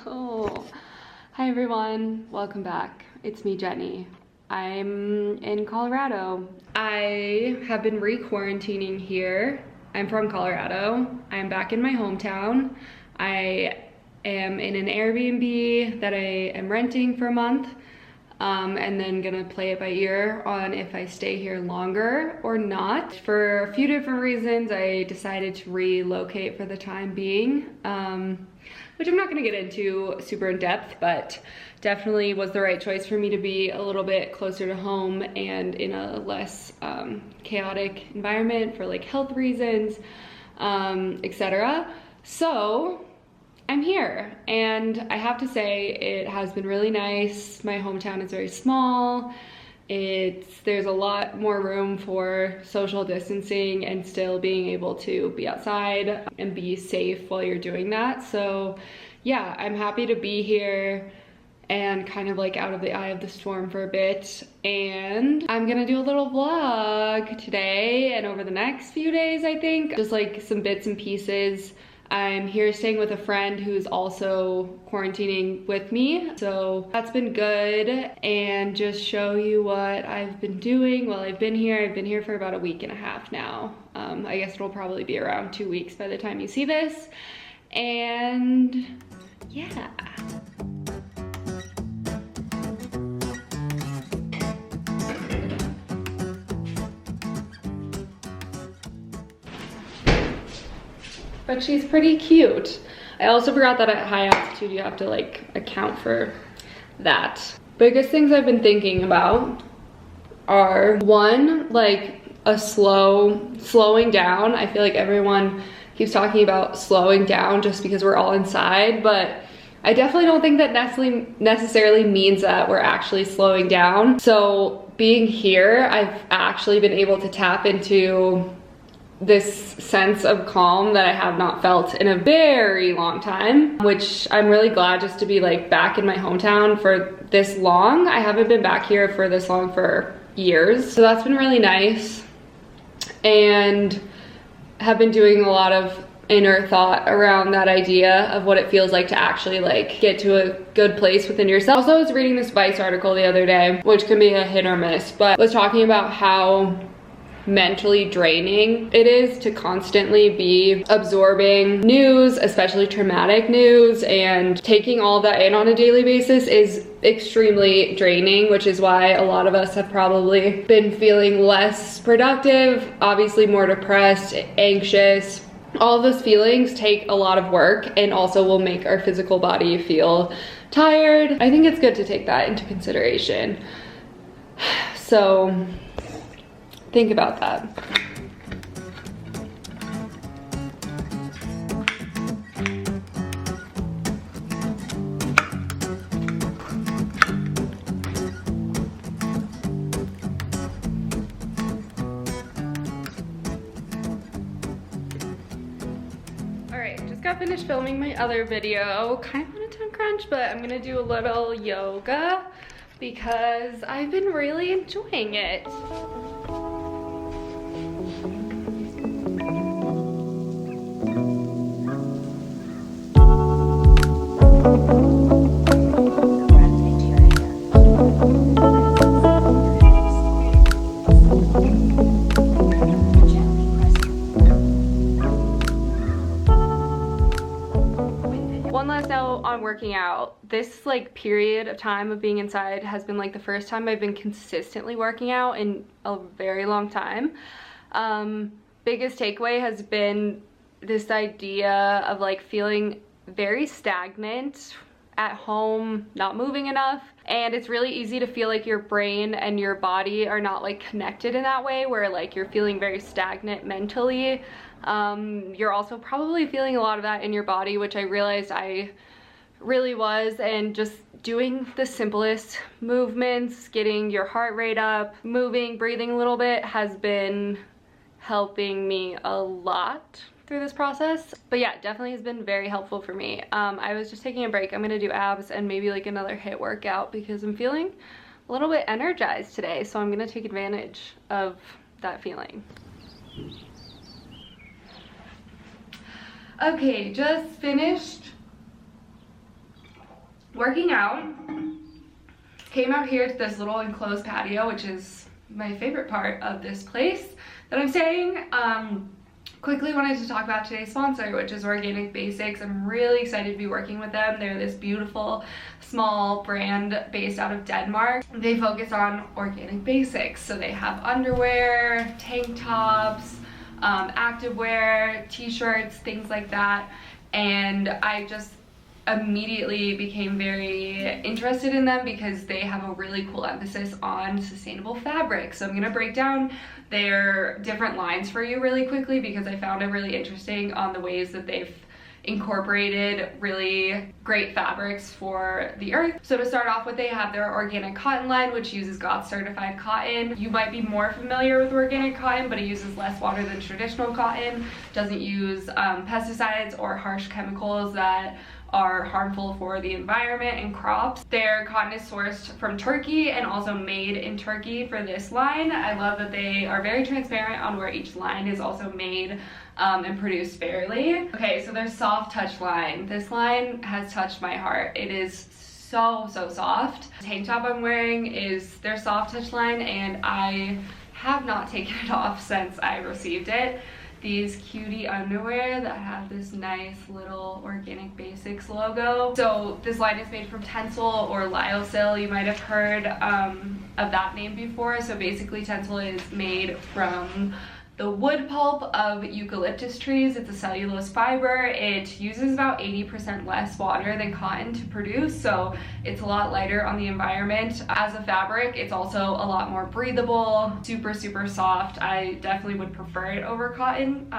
Oh, hi everyone, welcome back. It's me, Jenny. I'm in Colorado. I have been re-quarantining here. I'm from Colorado. I'm back in my hometown. I am in an Airbnb that I am renting for a month. And then gonna play it by ear on if I stay here longer or not. For a few different reasons, I decided to relocate for the time being, which I'm not gonna get into super in depth, but definitely was the right choice for me to be a little bit closer to home and in a less chaotic environment for like health reasons, etc. So I'm here, and I have to say it has been really nice. My hometown is very small. There's a lot more room for social distancing and still being able to be outside and be safe while you're doing that. So yeah, I'm happy to be here and kind of like out of the eye of the storm for a bit. And I'm gonna do a little vlog today and over the next few days, I think. Just like some bits and pieces. I'm here staying with a friend who's also quarantining with me. So that's been good, and just show you what I've been doing while I've been here. I've been here for about a week and a half now. I guess it'll probably be around 2 weeks by the time you see this. And yeah. But she's pretty cute. I also forgot that at high altitude you have to like account for that. Biggest things I've been thinking about are, one, like a slowing down. I feel like everyone keeps talking about slowing down just because we're all inside, but I definitely don't think that necessarily means that we're actually slowing down. So being here, I've actually been able to tap into this sense of calm that I have not felt in a very long time, which I'm really glad just to be like back in my hometown for this long. I haven't been back here for this long for years. So that's been really nice, and have been doing a lot of inner thought around that idea of what it feels like to actually like get to a good place within yourself. Also, I was reading this Vice article the other day, which can be a hit or miss, but was talking about how mentally draining it is to constantly be absorbing news, especially traumatic news, and taking all that in on a daily basis is extremely draining, which is why a lot of us have probably been feeling less productive, obviously more depressed, anxious. All of those feelings take a lot of work and also will make our physical body feel tired. I think it's good to take that into consideration. So think about that. All right, just got finished filming my other video. Kind of on a time crunch, but I'm gonna do a little yoga because I've been really enjoying it. One last note on working out. This like period of time of being inside has been like the first time I've been consistently working out in a very long time. Biggest takeaway has been this idea of like feeling very stagnant at home, not moving enough. And it's really easy to feel like your brain and your body are not like connected in that way, where like you're feeling very stagnant mentally. You're also probably feeling a lot of that in your body, which I realized I really was, and just doing the simplest movements, getting your heart rate up, moving, breathing a little bit has been helping me a lot through this process. But yeah, definitely has been very helpful for me. I was just taking a break. I'm gonna do abs and maybe like another HIIT workout because I'm feeling a little bit energized today, so I'm gonna take advantage of that feeling. Okay, just finished working out. Came out here to this little enclosed patio, which is my favorite part of this place that I'm staying. Quickly wanted to talk about today's sponsor, which is Organic Basics. I'm really excited to be working with them. They're this beautiful small brand based out of Denmark. They focus on organic basics, so they have underwear, tank tops, activewear, t-shirts, things like that. And I just immediately became very interested in them because they have a really cool emphasis on sustainable fabric. So I'm going to break down their different lines for you really quickly because I found it really interesting on the ways that they've incorporated really great fabrics for the earth. So to start off with, they have their organic cotton line, which uses GOTS certified cotton. You might be more familiar with organic cotton, but it uses less water than traditional cotton, doesn't use pesticides or harsh chemicals that are harmful for the environment and crops. Their cotton is sourced from Turkey and also made in Turkey for this line. I love that they are very transparent on where each line is also made and produced fairly. Okay, so their soft touch line. This line has touched my heart. It is so soft. The tank top I'm wearing is their soft touch line, and I have not taken it off since I received it. These cutie underwear that have this nice little Organic Basics logo. So this line is made from TENCEL or lyocell. You might have heard of that name before. So basically TENCEL is made from the wood pulp of eucalyptus trees. It's a cellulose fiber. It uses about 80% less water than cotton to produce, so it's a lot lighter on the environment. As a fabric, it's also a lot more breathable, super soft. I definitely would prefer it over cotton.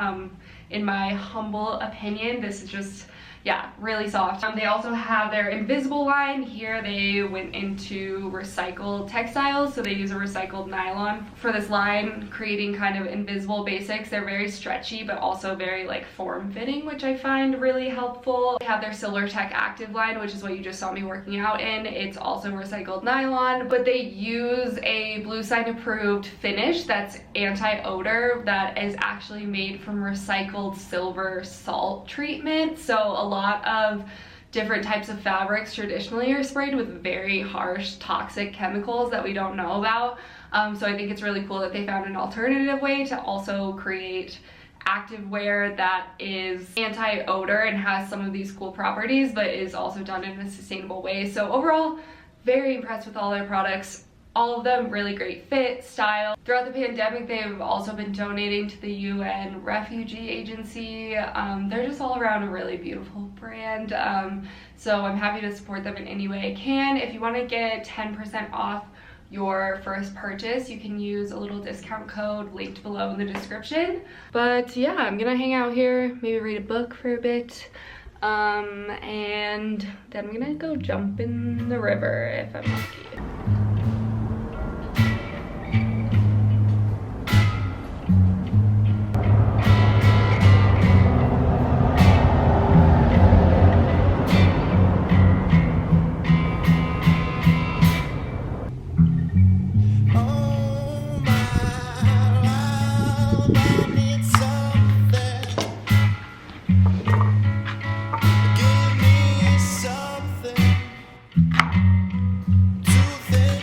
In my humble opinion, this is just, yeah, really soft. They also have their invisible line. Here they went into recycled textiles, so they use a recycled nylon for this line, creating kind of invisible basics. They're very stretchy but also very like form-fitting, which I find really helpful. They have their SilverTech active line, which is what you just saw me working out in. It's also recycled nylon, but they use a Blue Sign approved finish that's anti-odor that is actually made from recycled silver salt treatment. So a lot of different types of fabrics traditionally are sprayed with very harsh toxic chemicals that we don't know about. So I think it's really cool that they found an alternative way to also create activewear that is anti-odor and has some of these cool properties, but is also done in a sustainable way. So overall, very impressed with all their products. All of them really great fit, style. Throughout the pandemic, they've also been donating to the UN Refugee Agency. They're just all around a really beautiful brand. So I'm happy to support them in any way I can. If you want to get 10% off your first purchase, you can use a little discount code linked below in the description. But yeah, I'm gonna hang out here, maybe read a book for a bit. And then I'm gonna go jump in the river if I'm lucky. Give me something to think